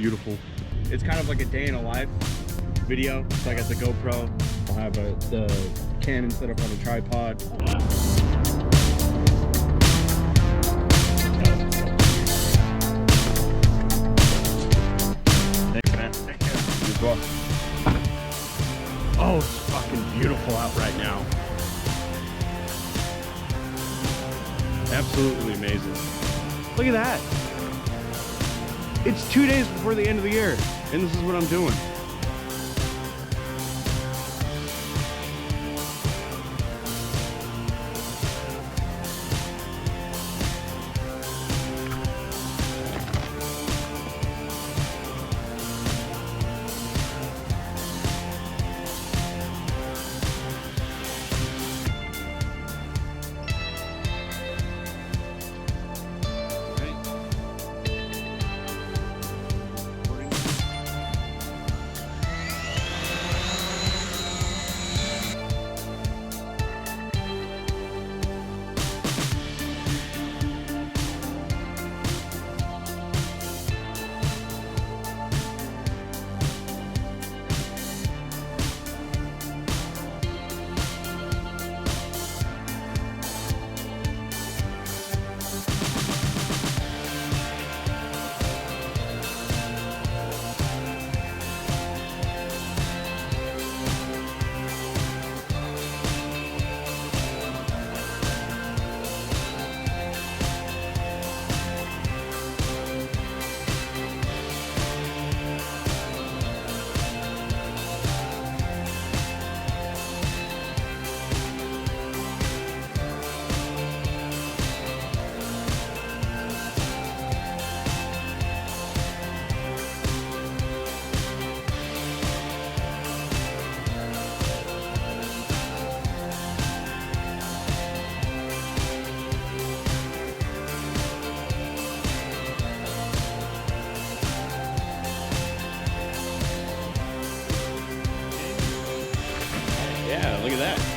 beautiful. It's kind of like a day in a life video. So I got the GoPro. I'll have the Canon set up on a tripod. Thanks, man. Take care. You as well. Oh, it's fucking beautiful out right now. Absolutely amazing. Look at that. It's 2 days before the end of the year, and this is what I'm doing. Yeah, look at that.